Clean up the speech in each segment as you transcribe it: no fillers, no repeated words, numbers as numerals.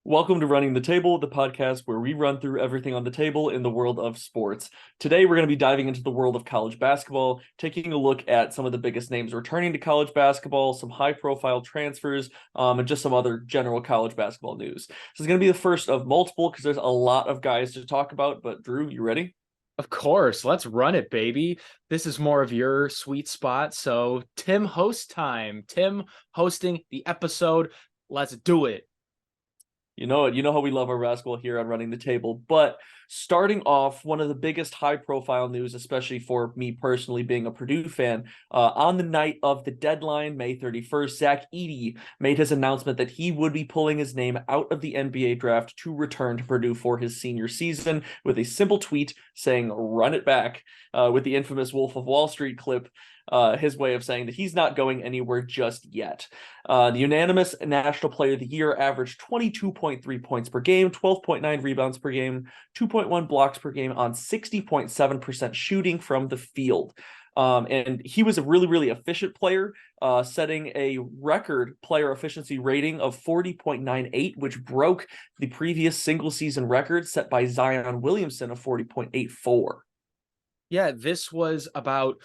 Welcome to Running the Table, the podcast where we run through everything on the table in the world of sports. Today, we're going to be diving into the world of college basketball, taking a look at some of the biggest names returning to college basketball, some high-profile transfers, and just some other general college basketball news. This is going to be the first of multiple because there's a lot of guys to talk about. But Drew, you ready? Of course, let's run it, baby. This is more of your sweet spot. So, Tim host time. Tim hosting the episode. Let's do it. You know how we love our basketball here on Running the Table. But starting off, one of the biggest high-profile news, especially for me personally being a Purdue fan, on the night of the deadline, May 31st, Zach Edey made his announcement that he would be pulling his name out of the NBA draft to return to Purdue for his senior season with a simple tweet saying, "Run it back," with the infamous Wolf of Wall Street clip. His way of saying that he's not going anywhere just yet. The unanimous National Player of the Year averaged 22.3 points per game, 12.9 rebounds per game, 2.1 blocks per game on 60.7% shooting from the field. And he was a really, really efficient player, setting a record player efficiency rating of 40.98, which broke the previous single season record set by Zion Williamson of 40.84. Yeah, this was about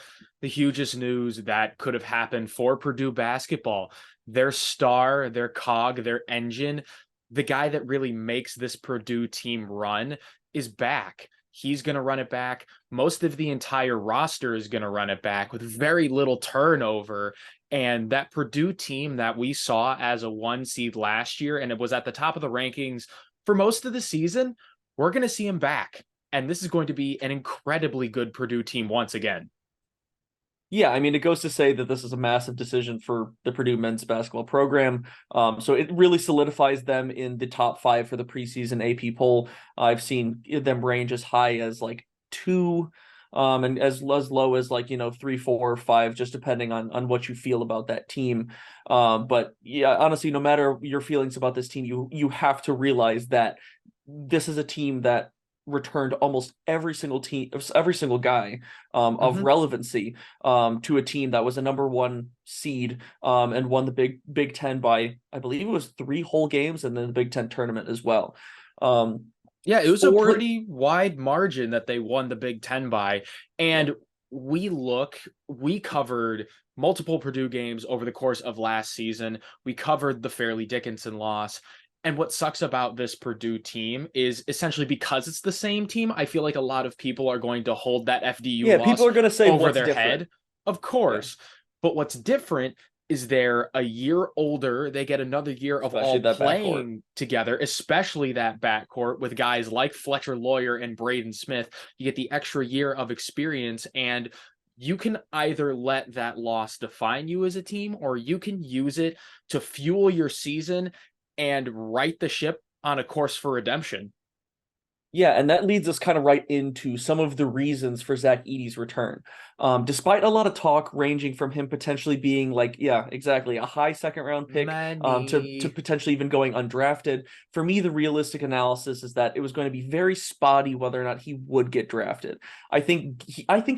the hugest news that could have happened for Purdue basketball. Their star, their cog, their engine, the guy that really makes this Purdue team run is back. He's going to run it back. Most of the entire roster is going to run it back with very little turnover. And that Purdue team that we saw as a 1 seed last year, and it was at the top of the rankings for most of the season, we're going to see him back. And this is going to be an incredibly good Purdue team once again. Yeah, I mean, it goes to say that this is a massive decision for the Purdue men's basketball program. So it really solidifies them in the top five for the preseason AP poll. I've seen them range as high as like two, and as low as like, 3, 4, 5, just depending on what you feel about that team. But yeah, honestly, no matter your feelings about this team, you have to realize that this is a team that returned almost every single guy of relevancy to a team that was a number one seed and won the Big Ten by, I believe it was 3 whole games, and then the Big Ten tournament as well. Yeah, it was a for pretty wide margin that they won the Big Ten by. And we covered multiple Purdue games over the course of last season. We covered the Fairleigh Dickinson loss. And what sucks about this Purdue team is essentially because it's the same team, I feel like a lot of people are going to hold that FDU Yeah, people loss are going to say over what's their different. head. Of Yeah, course. But what's different is they're a year older. They get another year of especially all that backcourt. playing together, especially that backcourt with guys like Fletcher Lawyer and Braden Smith. You get the extra year of experience, and you can either let that loss define you as a team, or you can use it to fuel your season and right the ship on a course for redemption. Yeah, and that leads us kind of right into some of the reasons for Zach Edey's return. Despite a lot of talk ranging from him potentially being like, yeah, exactly, a high second round pick, to Money. potentially even going undrafted. For me, the realistic analysis is that it was going to be very spotty whether or not he would get drafted. I think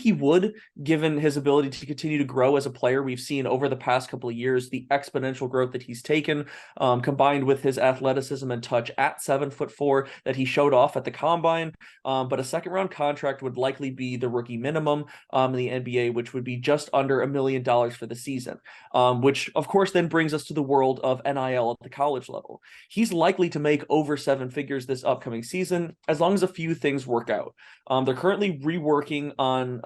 he would, given his ability to continue to grow as a player. We've seen over the past couple of years the exponential growth that he's taken, combined with his athleticism and touch at 7'4" that he showed off at the combine. But a second round contract would likely be the rookie minimum in the NBA, which would be just under $1 million for the season, which of course then brings us to the world of NIL at the college level. He's likely to make over 7 figures this upcoming season as long as a few things work out. They're currently reworking on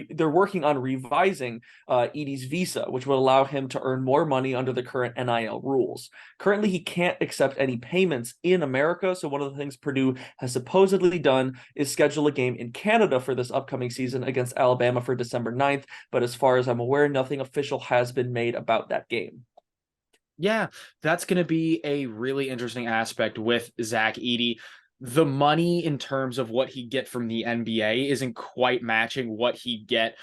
they're working on revising Edey's visa, which would allow him to earn more money under the current NIL rules. Currently, he can't accept any payments in America, so one of the things Purdue has supposedly done is schedule a game in Canada for this upcoming season against Alabama for December 9th, but as far as I'm aware, nothing official has been made about that game. Yeah, that's going to be a really interesting aspect with Zach Edey. The money in terms of what he get from the NBA isn't quite matching what he get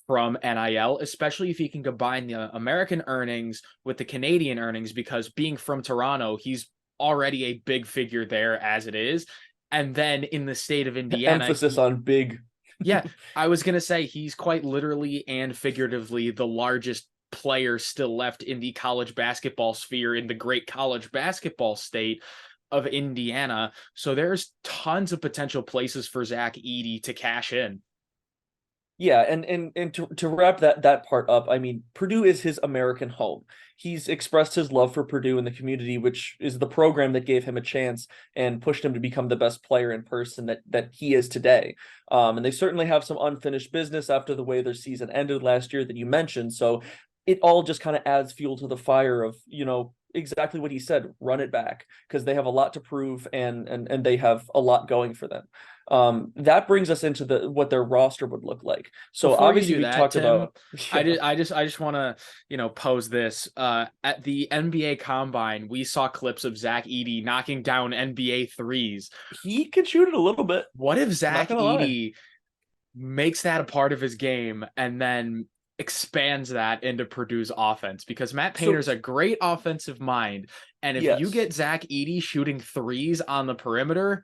from NIL, especially if he can combine the American earnings with the Canadian earnings, because being from Toronto, he's already a big figure there as it is. And then in the state of Indiana, Emphasis on big. yeah, I was going to say he's quite literally and figuratively the largest player still left in the college basketball sphere in the great college basketball state. of Indiana. So there's tons of potential places for Zach Edey to cash in. Yeah, and to wrap that part up, I mean, Purdue is his American home. He's expressed his love for Purdue in the community, which is the program that gave him a chance and pushed him to become the best player in person that he is today. And they certainly have some unfinished business after the way their season ended last year that you mentioned. So it all just kind of adds fuel to the fire of, exactly what he said, run it back, because they have a lot to prove and they have a lot going for them. That brings us into what their roster would look like. So Before you obviously do we that, talked Tim, about I just want to, pose this. At the NBA Combine, we saw clips of Zach Edey knocking down NBA threes. he can shoot it a little bit. What if I'm not Zach gonna lie. Edey makes that a part of his game and then expands that into Purdue's offense? Because Matt So Painter's a great offensive mind, and if you yes. get Zach Edey shooting threes on the perimeter,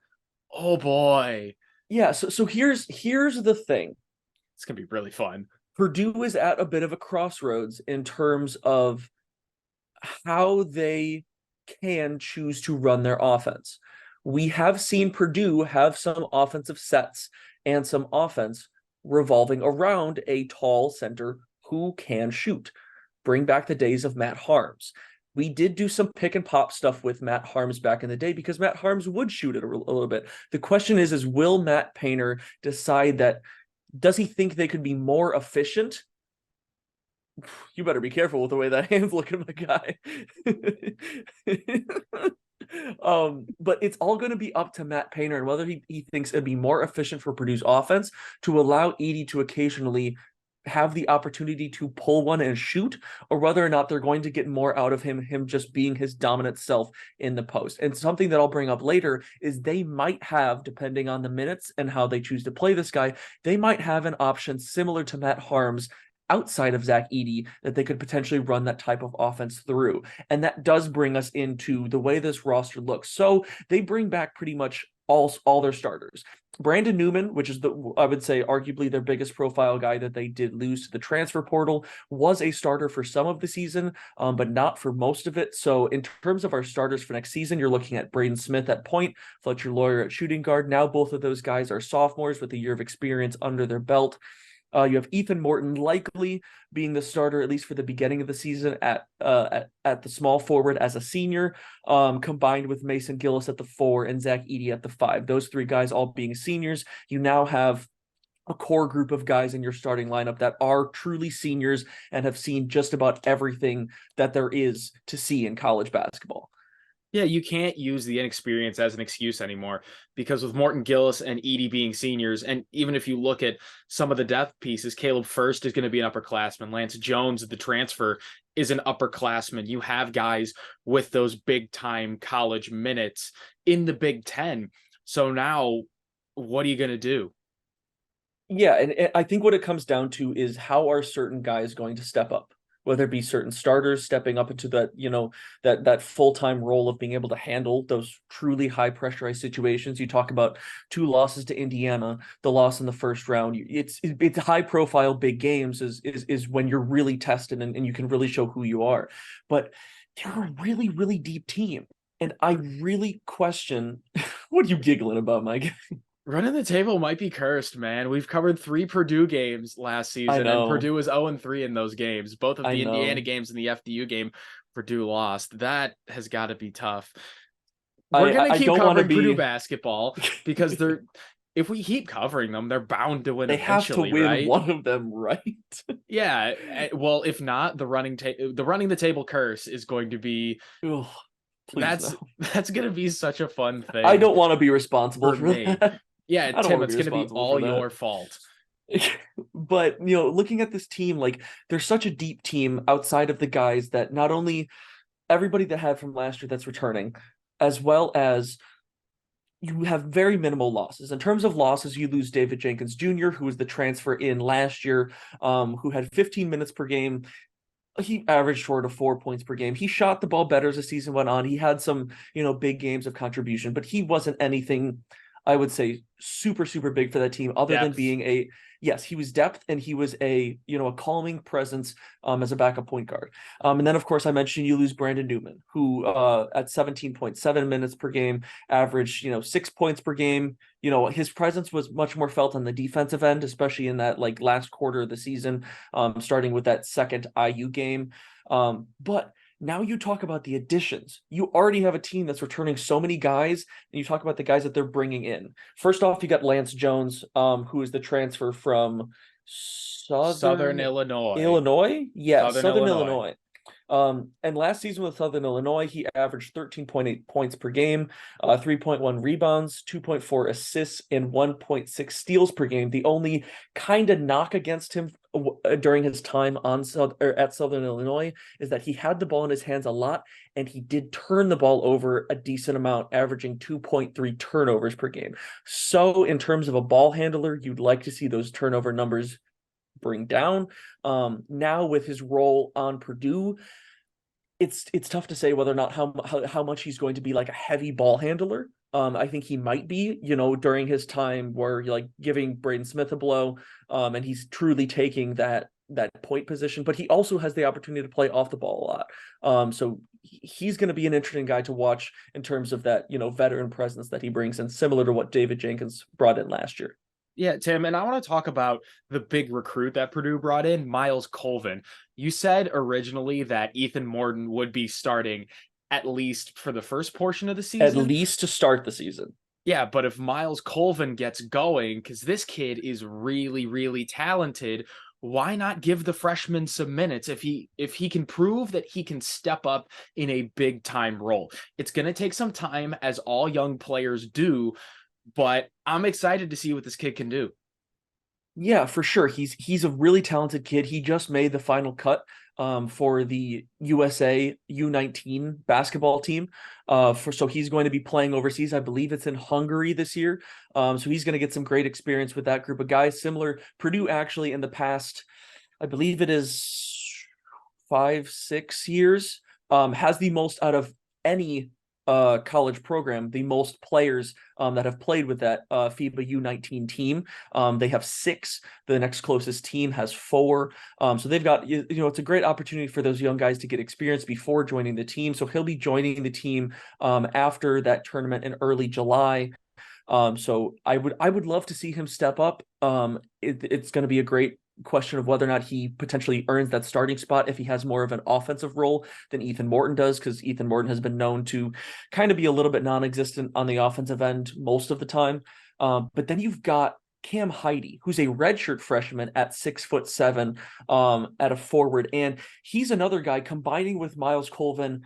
oh boy, Yeah, so here's the thing. it's gonna be really fun. Purdue is at a bit of a crossroads in terms of how they can choose to run their offense. We have seen Purdue have some offensive sets and some offense revolving around a tall center who can shoot. Bring back the days of Matt Harms. We did do some pick and pop stuff with Matt Harms back in the day because Matt Harms would shoot it a little bit. The question is will Matt Painter decide that, does he think they could be more efficient? You better be careful with the way that hand's looking, my guy. But it's all going to be up to Matt Painter and whether he thinks it'd be more efficient for Purdue's offense to allow Edey to occasionally have the opportunity to pull one and shoot, or whether or not they're going to get more out of him just being his dominant self in the post. And something that I'll bring up later is they might have, depending on the minutes and how they choose to play this guy, they might have an option similar to Matt Harms outside of Zach Edey that they could potentially run that type of offense through. And that does bring us into the way this roster looks. So they bring back pretty much all their starters. Brandon Newman, which is I would say arguably their biggest profile guy that they did lose to the transfer portal, was a starter for some of the season, but not for most of it. So in terms of our starters for next season, you're looking at Braden Smith at point, Fletcher Lawyer at shooting guard. Now both of those guys are sophomores with a year of experience under their belt. You have Ethan Morton likely being the starter, at least for the beginning of the season, at the small forward as a senior, combined with Mason Gillis at the 4 and Zach Edey at the 5. Those three guys all being seniors. You now have a core group of guys in your starting lineup that are truly seniors and have seen just about everything that there is to see in college basketball. Yeah, you can't use the inexperience as an excuse anymore, because with Morton Gillis and Edey being seniors, and even if you look at some of the depth pieces, Caleb First is going to be an upperclassman. Lance Jones, the transfer, is an upperclassman. You have guys with those big time college minutes in the Big Ten. So now what are you going to do? Yeah, and I think what it comes down to is how are certain guys going to step up? Whether it be certain starters stepping up into that, that full-time role of being able to handle those truly high pressurized situations. You talk about 2 losses to Indiana, the loss in the first round. It's high profile big games is when you're really tested and you can really show who you are. But they're a really, really deep team. And I really question what are you giggling about, Mike? Running the table might be cursed, man. We've covered 3 Purdue games last I season, and know. Purdue was 0-3 in those games. Both of I the Indiana know. games and the FDU game, Purdue lost. That has got to be tough. We're I gonna I keep don't want to covering Purdue be basketball because if we keep covering them, they're bound to win they have to eventually, win right? one of them, right? Yeah. Well, if not, the running the table curse is going to be Ugh, please that's no. that's gonna be such a fun I thing don't want to be responsible for for me. that. Yeah, I don't want Tim, to it's be gonna be responsible all for that. your fault. But looking at this team, like they're such a deep team outside of the guys that not only everybody that had from last year that's returning, as well as you have very minimal losses. In terms of losses, you lose David Jenkins Jr., who was the transfer in last year, who had 15 minutes per game. He averaged short of 4 points per game. He shot the ball better as the season went on. He had some, big games of contribution, but he wasn't anything I would say super, super big for that team, other than Depth. being yes, he was depth and he was a calming presence as a backup point guard. And then of course I mentioned you lose Brandon Newman, who at 17.7 minutes per game averaged, 6 points per game. His presence was much more felt on the defensive end, especially in that like last quarter of the season, starting with that second IU game. But now you talk about the additions. You already have a team that's returning so many guys, and you talk about the guys that they're bringing in. First off, you got Lance Jones, who is the transfer from Southern Southern Illinois. Illinois. Yeah, Southern Southern Illinois. Illinois. And last season with Southern Illinois, he averaged 13.8 points per game, 3.1 rebounds, 2.4 assists, and 1.6 steals per game. The only kind of knock against him during his time at Southern Illinois is that he had the ball in his hands a lot, and he did turn the ball over a decent amount, averaging 2.3 turnovers per game. So in terms of a ball handler, you'd like to see those turnover numbers bring down. Now with his role on Purdue, it's tough to say whether or not how much he's going to be like a heavy ball handler. I think he might be, during his time where you're like giving Braden Smith a blow, and he's truly taking that point position, but he also has the opportunity to play off the ball a lot. So he's going to be an interesting guy to watch in terms of that, veteran presence that he brings in, similar to what David Jenkins brought in last year. Yeah, Tim, and I want to talk about the big recruit that Purdue brought in, Miles Colvin. You said originally that Ethan Morton would be starting at least for the first portion of the season. At least to start the season. Yeah, but if Miles Colvin gets going, because this kid is really, really talented, why not give the freshman some minutes if he can prove that he can step up in a big time role? It's going to take some time, as all young players do, but I'm excited to see what this kid can do. Yeah, for sure. He's a really talented kid. He just made the final cut for the USA U19 basketball team. So he's going to be playing overseas. I believe it's in Hungary this year. So he's going to get some great experience with that group of guys. Similar, Purdue actually in the past, I believe it is 5-6 years, has the most out of any college program, the most players that have played with that FIBA U19 team. They have 6. The next closest team has 4. So they've got, it's a great opportunity for those young guys to get experience before joining the team. So he'll be joining the team after that tournament in early July. So I would love to see him step up. It's going to be a great question of whether or not he potentially earns that starting spot if he has more of an offensive role than Ethan Morton does, because Ethan Morton has been known to kind of be a little bit non-existent on the offensive end most of the time. But then you've got Cam Heide, who's a redshirt freshman at 6'7", at a forward, and he's another guy combining with Miles Colvin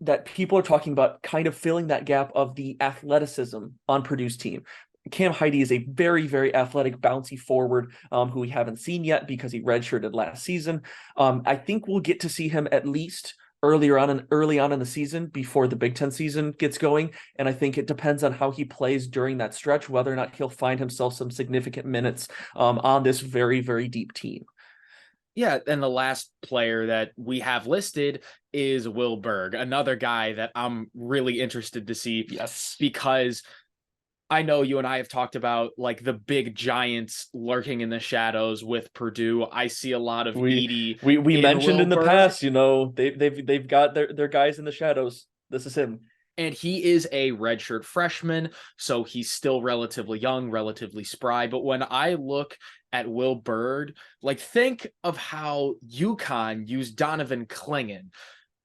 that people are talking about kind of filling that gap of the athleticism on Purdue's team. Cam Heide is a very, very athletic, bouncy forward who we haven't seen yet because he redshirted last season. I think we'll get to see him at least early on in the season before the Big Ten season gets going. And I think it depends on how he plays during that stretch, whether or not he'll find himself some significant minutes on this very, very deep team. Yeah, and the last player that we have listed is Will Berg, another guy that I'm really interested to see. Yes, because I know you and I have talked about like the big giants lurking in the shadows with Purdue. I see a lot of Edey. We mentioned Will in the Berg, past, they've got their guys in the shadows. This is him. and he is a redshirt freshman, so he's still relatively young, relatively spry. But when I look at Will Berg, like think of how UConn used Donovan Clingan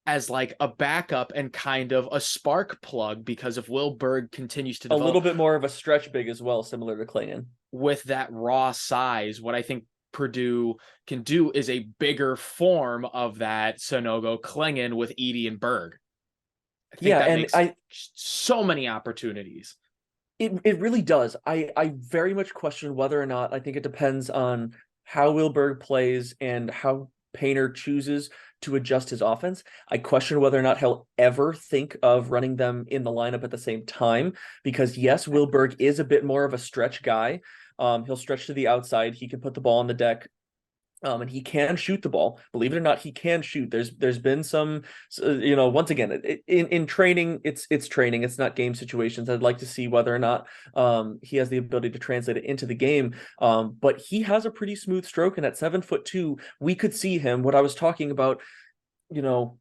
as like a backup and kind of a spark plug, because if Will Berg continues to develop A little bit more of a stretch big as well, similar to Clingan. with that raw size, what I think Purdue can do is a bigger form of that Sonogo Clingan with Edey and Berg. I think that makes so many opportunities. It really does. I very much question whether or not, I think it depends on how Will Berg plays and how Painter chooses to adjust his offense. I question whether or not he'll ever think of running them in the lineup at the same time, because yes, Will Berg is a bit more of a stretch guy. He'll stretch to the outside. He can put the ball on the deck And he can shoot the ball. Believe it or not, he can shoot. There's been some, once again, in training, it's training. It's not game situations. I'd like to see whether or not he has the ability to translate it into the game. But he has a pretty smooth stroke, and at 7'2", we could see him. What I was talking about,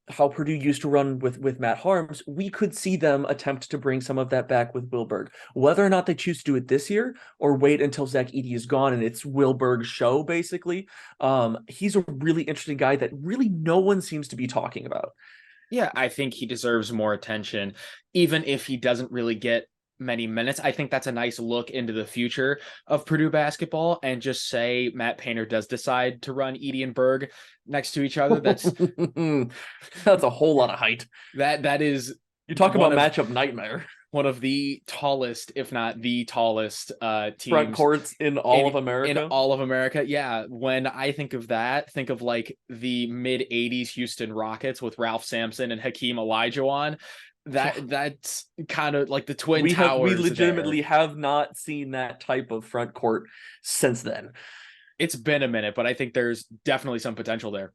how Purdue used to run with Matt Harms, we could see them attempt to bring some of that back with Wilberg. Whether or not they choose to do it this year or wait until Zach Edey is gone and it's Wilberg's show, basically, he's a really interesting guy that really no one seems to be talking about. Yeah, I think he deserves more attention, even if he doesn't really get many minutes. I think that's a nice look into the future of Purdue basketball. And just say Matt Painter does decide to run Edey and Berg next to each other. That's a whole lot of height. That is, you talk about matchup nightmare. One of the tallest, if not the tallest, teams front courts in all of America. In all of America, yeah. When I think of that, think of like the mid '80s Houston Rockets with Ralph Sampson and Hakeem Olajuwon. That's kind of like the Twin Towers. We legitimately have not seen that type of front court since then. It's been a minute, but I think there's definitely some potential there.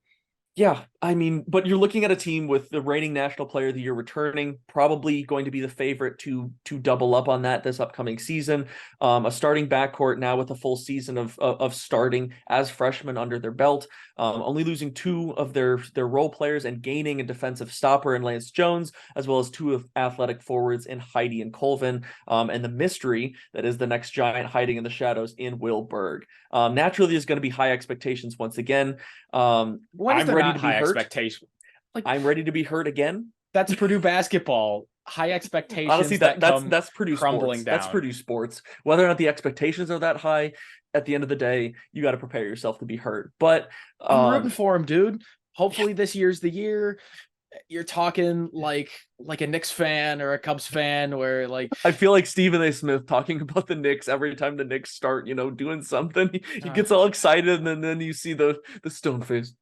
Yeah, I mean, but you're looking at a team with the reigning National Player of the Year returning, probably going to be the favorite to double up on that this upcoming season. A starting backcourt now with a full season of starting as freshmen under their belt, only losing two of their role players and gaining a defensive stopper in Lance Jones, as well as two of athletic forwards in Heidi and Colvin, and the mystery that is the next giant hiding in the shadows in Will Berg. Naturally, there's going to be high expectations once again. I'm ready to be hurt. I'm ready to be hurt again. That's Purdue basketball. High expectations. Honestly, that's Purdue crumbling sports. Down. That's Purdue sports. Whether or not the expectations are that high, at the end of the day, you got to prepare yourself to be hurt. But I'm rooting for him, dude. Hopefully this year's the year. You're talking like a Knicks fan or a Cubs fan, where like I feel like Stephen A. Smith talking about the Knicks every time the Knicks start, doing something. He gets all excited, and then you see the stone face,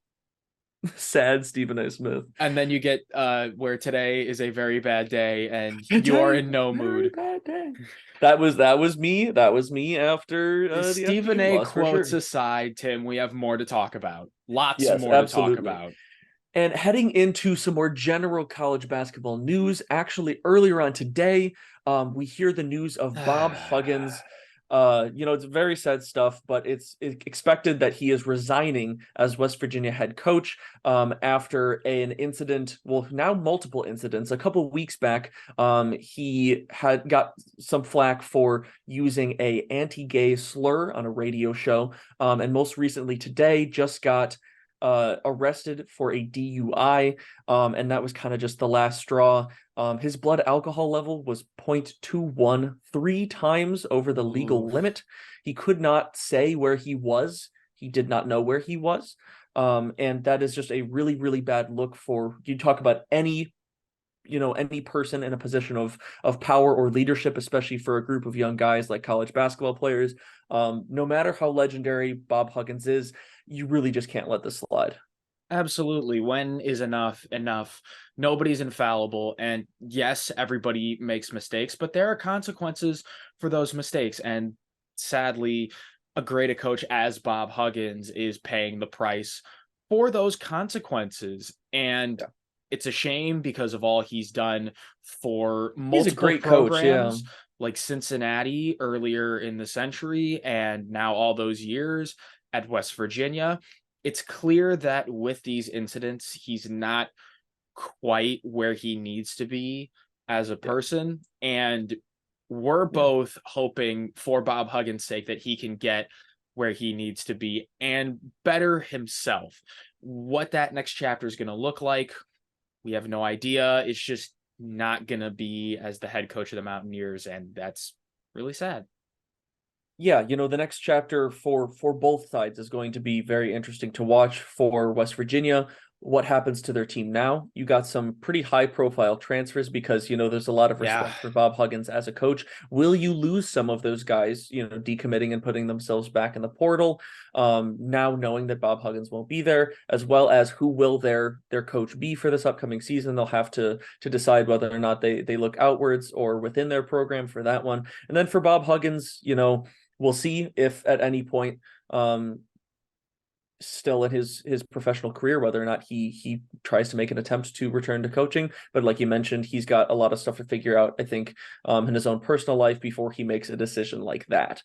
sad Stephen A. Smith. And then you get where today is a very bad day, and you're in no mood. Bad day. That was me. That was me after the Stephen A. quotes aside, Tim. We have more to talk about. Lots more absolutely. To talk about. And heading into some more general college basketball news, actually earlier on today, we hear the news of Bob Huggins. It's very sad stuff, but it's expected that he is resigning as West Virginia head coach after an incident, well, now multiple incidents. A couple of weeks back, he had got some flack for using a anti-gay slur on a radio show, and most recently today just got arrested for a DUI, and that was kind of just the last straw. His blood alcohol level was 0.21, 3 times over the legal limit. He could not say where he was. He did not know where he was. And that is just a really, really bad look for, you talk about any person in a position of power or leadership, especially for a group of young guys like college basketball players. No matter how legendary Bob Huggins is, you really just can't let this slide. Absolutely. When is enough? Nobody's infallible. And yes, everybody makes mistakes, but there are consequences for those mistakes. And sadly, a great coach as Bob Huggins is paying the price for those consequences. And it's a shame because of all he's done for multiple he's a great programs, coach, like Cincinnati earlier in the century, and now all those years at West Virginia. It's clear that with these incidents, he's not quite where he needs to be as a person. And we're both hoping for Bob Huggins' sake that he can get where he needs to be and better himself. What that next chapter is going to look like, we have no idea. It's just not going to be as the head coach of the Mountaineers, and that's really sad. Yeah, the next chapter for both sides is going to be very interesting to watch. For West Virginia, what happens to their team now? You got some pretty high profile transfers because, there's a lot of respect for Bob Huggins as a coach. Will you lose some of those guys, decommitting and putting themselves back in the portal? Now knowing that Bob Huggins won't be there, as well as who will their coach be for this upcoming season, they'll have to decide whether or not they look outwards or within their program for that one. And then for Bob Huggins, we'll see if at any point still in his professional career, whether or not he tries to make an attempt to return to coaching. But like you mentioned, he's got a lot of stuff to figure out, I think, in his own personal life before he makes a decision like that.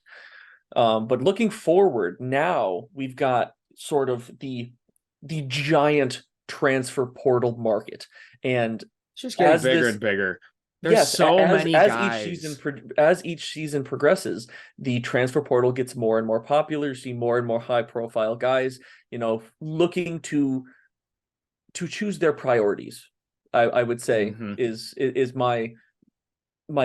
But looking forward, now we've got sort of the giant transfer portal market, and It's just getting as bigger this and bigger. There's yes, so many guys. as each season progresses, the transfer portal gets more and more popular. You see more and more high profile guys, looking to choose their priorities. I would say Mhm. is my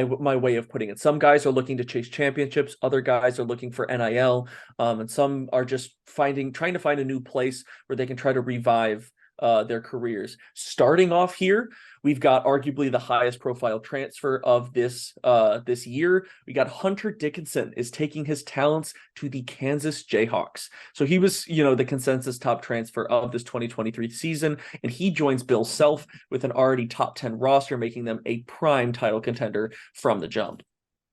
way of putting it. Some guys are looking to chase championships, other guys are looking for NIL, and some are just trying to find a new place where they can try to revive their careers. Starting off here, we've got arguably the highest profile transfer of this year. We got Hunter Dickinson is taking his talents to the Kansas Jayhawks. So he was, the consensus top transfer of this 2023 season, and he joins Bill Self with an already top 10 roster, making them a prime title contender from the jump.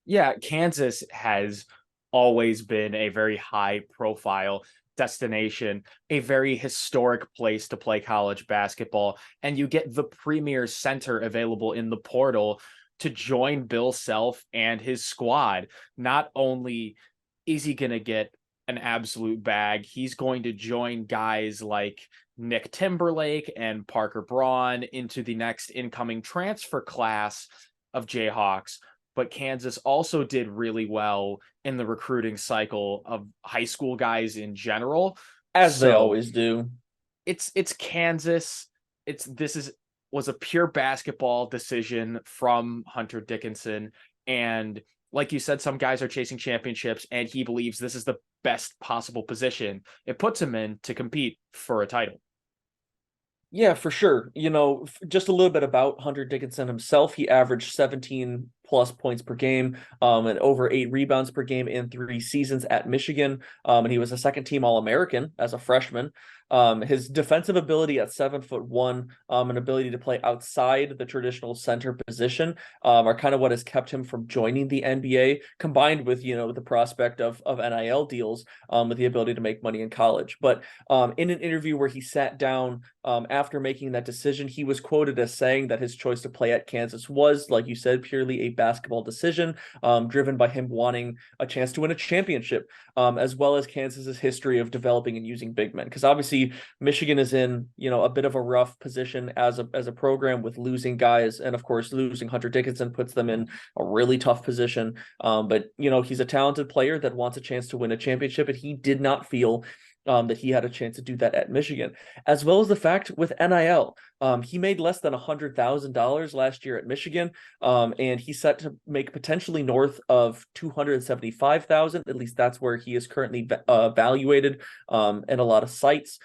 Yeah, Kansas has always been a very high profile destination, a very historic place to play college basketball, and you get the premier center available in the portal to join Bill Self and his squad. Not only is he going to get an absolute bag, he's going to join guys like Nick Timberlake and Parker Braun into the next incoming transfer class of Jayhawks. But Kansas also did really well in the recruiting cycle of high school guys in general. As they So always do. it's Kansas. Was a pure basketball decision from Hunter Dickinson. And like you said, some guys are chasing championships, and he believes this is the best possible position it puts him in to compete for a title. Yeah, for sure. Just a little bit about Hunter Dickinson himself. He averaged 17 plus points per game, and over 8 rebounds per game in 3 seasons at Michigan. And he was a second team All-American as a freshman. His defensive ability at 7'1", and ability to play outside the traditional center position, are kind of what has kept him from joining the NBA, combined with, the prospect of NIL deals, with the ability to make money in college. But in an interview where he sat down after making that decision, he was quoted as saying that his choice to play at Kansas was, like you said, purely a basketball decision, driven by him wanting a chance to win a championship, as well as Kansas's history of developing and using big men. Because obviously Michigan is in, a bit of a rough position as a program with losing guys, and of course losing Hunter Dickinson puts them in a really tough position. But he's a talented player that wants a chance to win a championship, and he did not feel that he had a chance to do that at Michigan, as well as the fact with NIL. He made less than $100,000 last year at Michigan, and he's set to make potentially north of $275,000. At least that's where he is currently valuated in a lot of sites.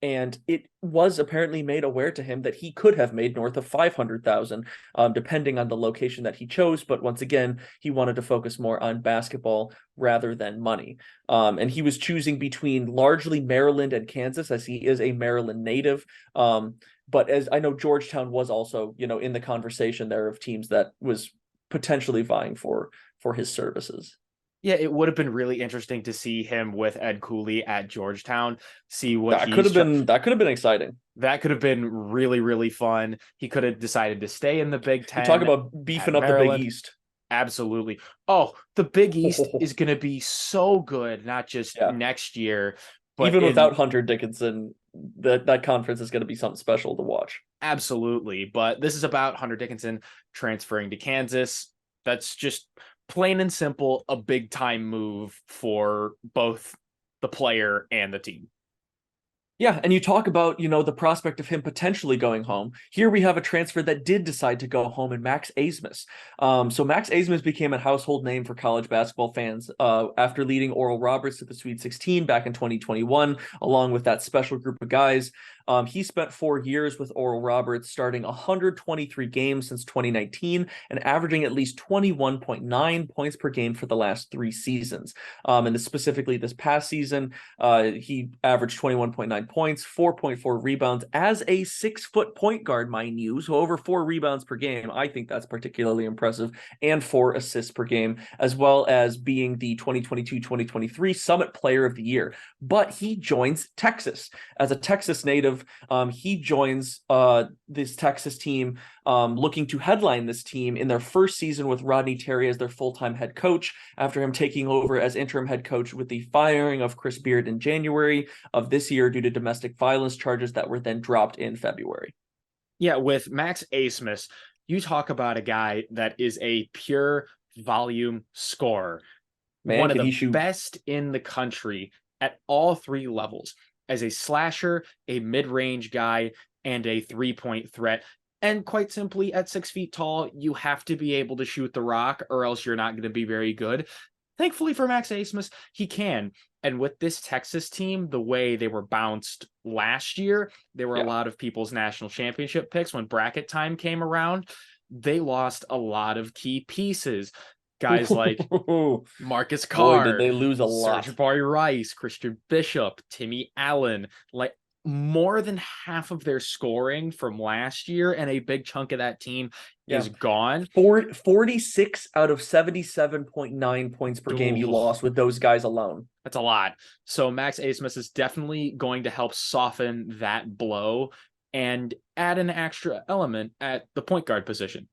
And it was apparently made aware to him that he could have made north of 500,000, depending on the location that he chose. But once again, he wanted to focus more on basketball rather than money. And he was choosing between largely Maryland and Kansas, as he is a Maryland native. But as I know, Georgetown was also, in the conversation there of teams that was potentially vying for his services. Yeah, it would have been really interesting to see him with Ed Cooley at Georgetown, see what That could have been exciting. That could have been really, really fun. He could have decided to stay in the Big Ten. You talk about beefing up the Big East. Absolutely. Oh, the Big East is going to be so good, not just next year, but even without Hunter Dickinson, that conference is going to be something special to watch. Absolutely. But this is about Hunter Dickinson transferring to Kansas. That's just plain and simple a big time move for both the player and the team. Yeah, and you talk about, the prospect of him potentially going home. Here we have a transfer that did decide to go home in Max Abmas. So Max Abmas became a household name for college basketball fans after leading Oral Roberts to the Sweet 16 back in 2021, along with that special group of guys. He spent 4 years with Oral Roberts, starting 123 games since 2019 and averaging at least 21.9 points per game for the last 3 seasons. And specifically this past season, he averaged 21.9 points, 4.4 rebounds as a 6-foot point guard, mind you. So over 4 rebounds per game. I think that's particularly impressive, and 4 assists per game, as well as being the 2022-2023 Summit Player of the Year. But he joins Texas. As a Texas native, he joins this Texas team, looking to headline this team in their first season with Rodney Terry as their full-time head coach, after him taking over as interim head coach with the firing of Chris Beard in January of this year due to domestic violence charges that were then dropped in February. Yeah, with Max Asmus, you talk about a guy that is a pure volume scorer. Man, One of can he the shoot? best in the country at all 3 levels, as a slasher, a mid-range guy, and a 3-point threat. And quite simply, at 6 feet tall, you have to be able to shoot the rock, or else you're not going to be very good. Thankfully for Max Asmus, he can. And with this Texas team, the way they were bounced last year, they were a lot of people's national championship picks. When bracket time came around, they lost a lot of key pieces. Guys like Marcus Boy, did Carr, they lose a lot. Serge Rice, Christian Bishop, Timmy Allen, like more than half of their scoring from last year, and a big chunk of that team is gone. 46 out of 77.9 points per game you lost with those guys alone. That's a lot. So Max Asmus is definitely going to help soften that blow and add an extra element at the point guard position.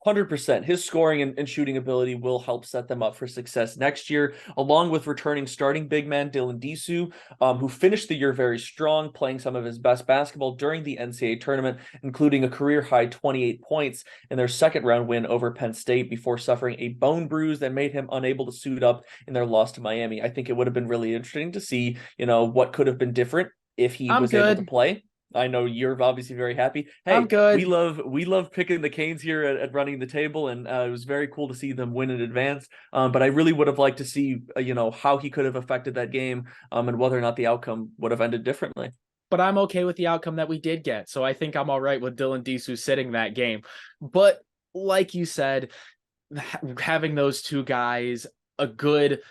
100%. His scoring and shooting ability will help set them up for success next year, along with returning starting big man Dylan Disu, who finished the year very strong, playing some of his best basketball during the NCAA tournament, including a career-high 28 points in their second-round win over Penn State before suffering a bone bruise that made him unable to suit up in their loss to Miami. I think it would have been really interesting to see, what could have been different if he was able to play. I know you're obviously very happy. Hey, I'm good. We love picking the Canes here at running the table, and it was very cool to see them win in advance. But I really would have liked to see, how he could have affected that game, and whether or not the outcome would have ended differently. But I'm okay with the outcome that we did get. So I think I'm all right with Dylan Disu sitting that game. But like you said, having those 2 guys, a good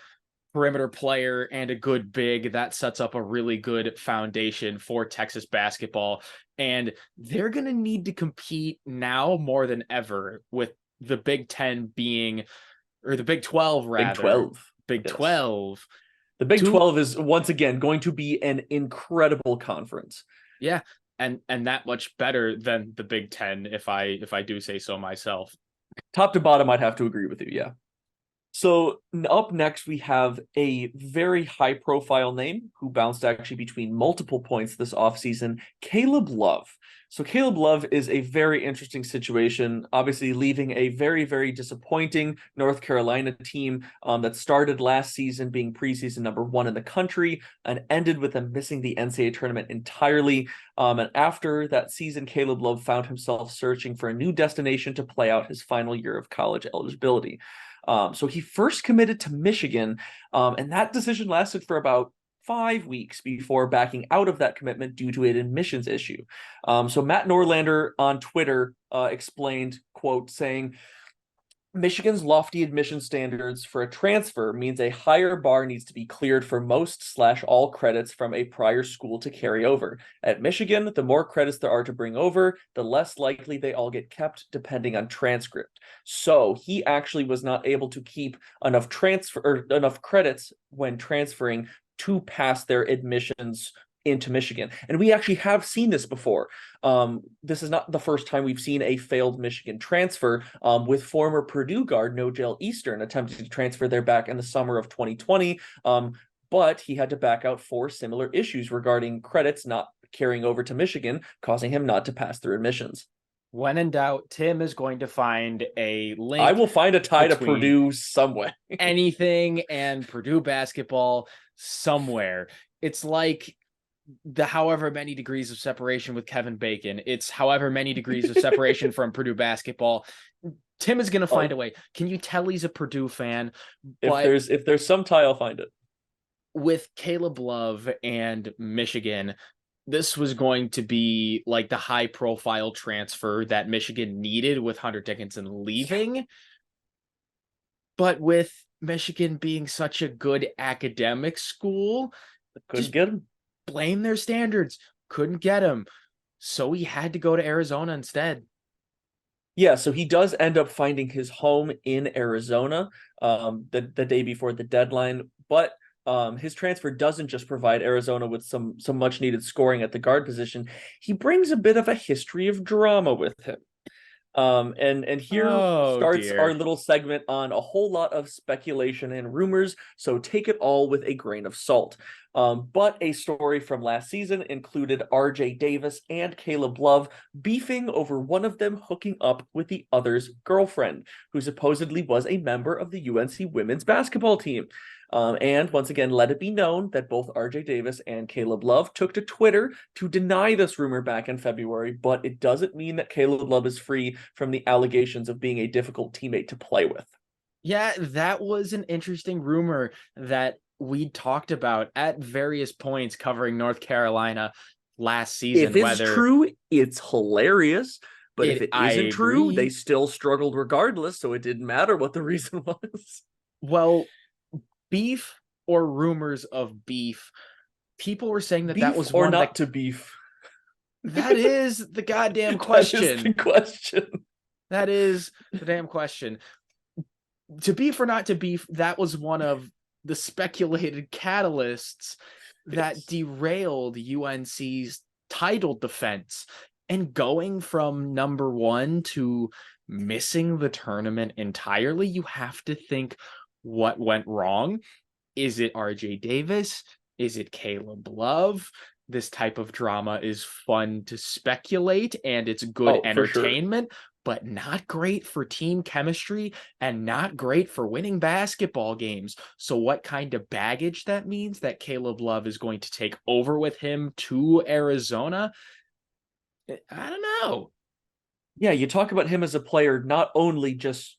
perimeter player and a good big, that sets up a really good foundation for Texas basketball. And they're going to need to compete now more than ever, with the Big 10 being, or the Big 12 rather. Big 12. Big 12. The Big 12 is once again going to be an incredible conference. Yeah, and that much better than the Big 10, if I do say so myself. Top to bottom, I'd have to agree with you, yeah. So up next, we have a very high-profile name who bounced actually between multiple points this offseason, Caleb Love. So Caleb Love is a very interesting situation, obviously leaving a very, very disappointing North Carolina team that started last season being preseason number 1 in the country and ended with them missing the NCAA tournament entirely. And after that season, Caleb Love found himself searching for a new destination to play out his final year of college eligibility. So he first committed to Michigan, and that decision lasted for about 5 weeks before backing out of that commitment due to an admissions issue. So Matt Norlander on Twitter explained, quote, saying, Michigan's lofty admission standards for a transfer means a higher bar needs to be cleared for most/all credits from a prior school to carry over. At Michigan, the more credits there are to bring over, the less likely they all get kept depending on transcript. So he actually was not able to keep enough credits when transferring to pass their admissions into Michigan. And we actually have seen this before. This is not the first time we've seen a failed Michigan transfer, with former Purdue guard Nojel Eastern attempting to transfer there back in the summer of 2020. But he had to back out for similar issues regarding credits not carrying over to Michigan, causing him not to pass through admissions. When in doubt, Tim is going to find a link. I will find a tie to Purdue somewhere. Anything and Purdue basketball somewhere. It's like the however many degrees of separation with Kevin Bacon. It's however many degrees of separation from Purdue basketball. Tim is going to find a way. Can you tell he's a Purdue fan? If there's some tie, I'll find it. With Caleb Love and Michigan, this was going to be like the high profile transfer that Michigan needed with Hunter Dickinson leaving. Yeah. But with Michigan being such a good academic school, couldn't get him. Blame their standards. Couldn't get him. So he had to go to Arizona instead. Yeah, so he does end up finding his home in Arizona the day before the deadline, but his transfer doesn't just provide Arizona with some much needed scoring at the guard position. He brings a bit of a history of drama with him. And here starts our little segment on a whole lot of speculation and rumors, so take it all with a grain of salt. But a story from last season included RJ Davis and Caleb Love beefing over one of them hooking up with the other's girlfriend, who supposedly was a member of the UNC women's basketball team. And once again, let it be known that both RJ Davis and Caleb Love took to Twitter to deny this rumor back in February, but it doesn't mean that Caleb Love is free from the allegations of being a difficult teammate to play with. Yeah, that was an interesting rumor that we talked about at various points covering North Carolina last season. If it's true, it's hilarious. But if it isn't true, they still struggled regardless, so it didn't matter what the reason was. Well, beef or rumors of beef, people were saying that that was or one not to beef. That is the goddamn question. That is the question. That is the damn question. To beef or not to beef, that was one of the speculated catalysts that derailed UNC's title defense. And going from number one to missing the tournament entirely, you have to think, what went wrong? Is it RJ Davis? Is it Caleb Love? This type of drama is fun to speculate, and it's good entertainment, but not great for team chemistry and not great for winning basketball games. So what kind of baggage that means that Caleb Love is going to take over with him to Arizona? I don't know. Yeah, you talk about him as a player, not only just,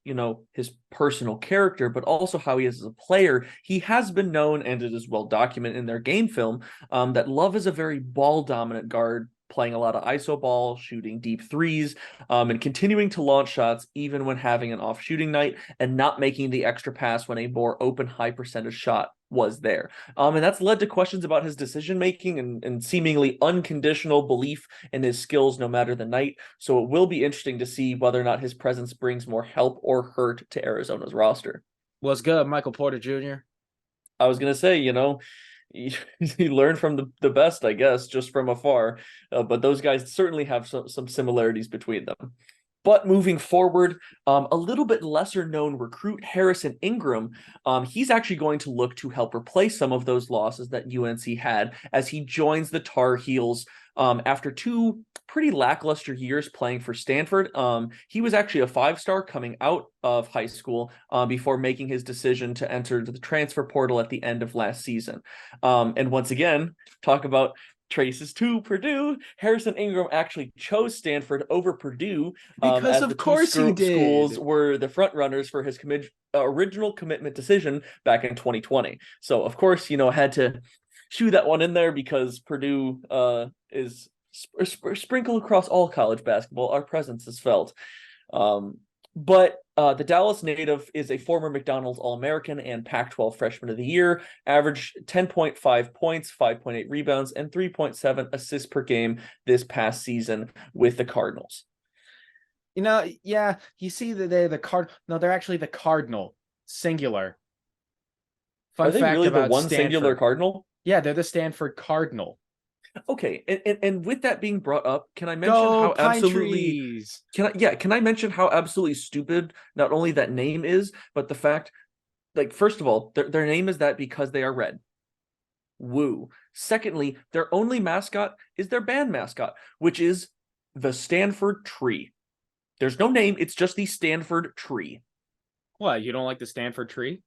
his personal character, but also how he is as a player. He has been known, and it is well documented in their game film, that Love is a very ball-dominant guard, playing a lot of iso ball, shooting deep threes, and continuing to launch shots even when having an off shooting night and not making the extra pass when a more open high percentage shot was there. And that's led to questions about his decision-making and seemingly unconditional belief in his skills no matter the night. So it will be interesting to see whether or not his presence brings more help or hurt to Arizona's roster. What's good, Michael Porter Jr.? I was going to say, you learn from the best, I guess, just from afar. But those guys certainly have some similarities between them. But moving forward, a little bit lesser known recruit, Harrison Ingram, he's actually going to look to help replace some of those losses that UNC had as he joins the Tar Heels after two pretty lackluster years playing for Stanford. He was actually a 5-star coming out of high school before making his decision to enter the transfer portal at the end of last season. And once again, talk about traces to Purdue. Harrison Ingram actually chose Stanford over Purdue because of course he did. Schools were the front runners for his original commitment decision back in 2020. So of course, had to shoe that one in there because Purdue is sprinkled across all college basketball. Our presence is felt. But the Dallas native is a former McDonald's All-American and Pac-12 Freshman of the Year, averaged 10.5 points, 5.8 rebounds, and 3.7 assists per game this past season with the Cardinals. Yeah, you see that they're the No, they're actually the Cardinal, singular. Fun Are they fact really about the one Stanford. Singular Cardinal? Yeah, they're the Stanford Cardinal. Okay, and with that being brought up, can I mention how absolutely trees. Can I mention how absolutely stupid not only that name is, but the fact, first of all, their name is that because they are red. Woo. Secondly, their only mascot is their band mascot, which is the Stanford tree. There's no name, it's just the Stanford tree. What, you don't like the Stanford tree?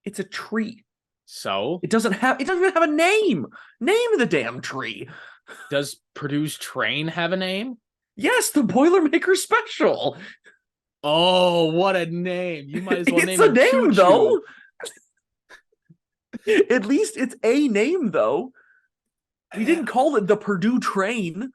It's a tree. So it doesn't even have a name. Name the damn tree. Does Purdue's train have a name? Yes, the Boilermakers special. Oh, what a name! You might as well name it. It's a Choo-choo. name though. At least it's a name though. We didn't call it the Purdue train.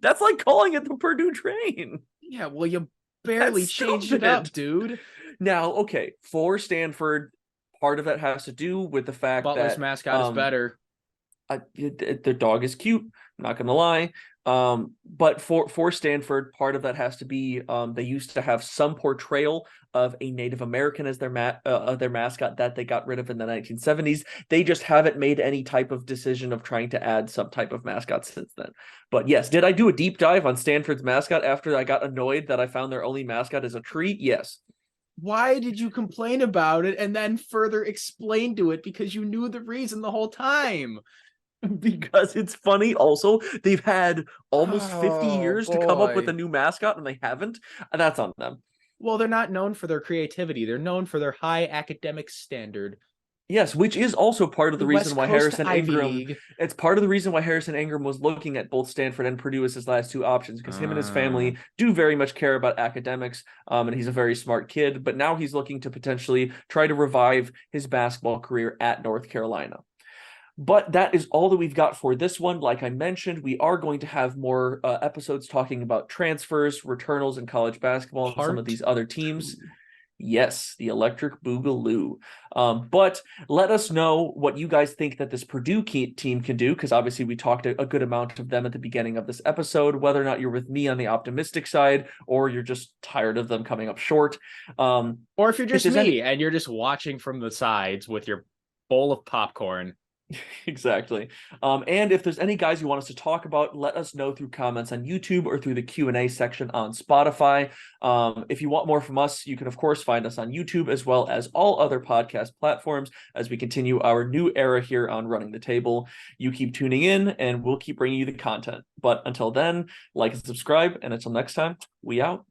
That's like calling it the Purdue train. Yeah, well, you barely That's changed it up, stupid. dude. Now, okay, for Stanford, part of that has to do with the fact Butler's that mascot is better. the dog is cute. I'm not gonna lie. But for Stanford, part of that has to be they used to have some portrayal of a Native American as their mascot that they got rid of in the 1970s. They just haven't made any type of decision of trying to add some type of mascot since then. But yes, did I do a deep dive on Stanford's mascot after I got annoyed that I found their only mascot is a tree? Yes. Why did you complain about it and then further explain to it because you knew the reason the whole time? Because it's funny. Also, they've had almost 50 Oh years to come up with a boy. new mascot and they haven't. And that's on them. Well, they're not known for their creativity. They're known for their high academic standard. Yes, which is also part of The the West reason why Coast Harrison Ivy Ingram. League. It's part of the reason why Harrison Ingram was looking at both Stanford and Purdue as his last two options because him and his family do very much care about academics. And he's a very smart kid. But now he's looking to potentially try to revive his basketball career at North Carolina. But that is all that we've got for this one. Like I mentioned, we are going to have more episodes talking about transfers, returnals in college basketball, and some of Part these other teams. 2. Yes, the Electric Boogaloo. But let us know what you guys think that this Purdue team can do, because obviously we talked a good amount of them at the beginning of this episode, whether or not you're with me on the optimistic side or you're just tired of them coming up short. Or if you're just me and you're just watching from the sides with your bowl of popcorn. Exactly. And if there's any guys you want us to talk about, let us know through comments on YouTube or through the Q&A section on Spotify. If you want more from us, you can, of course, find us on YouTube as well as all other podcast platforms as we continue our new era here on Running the Table. You keep tuning in, and we'll keep bringing you the content. But until then, like and subscribe, and until next time, we out.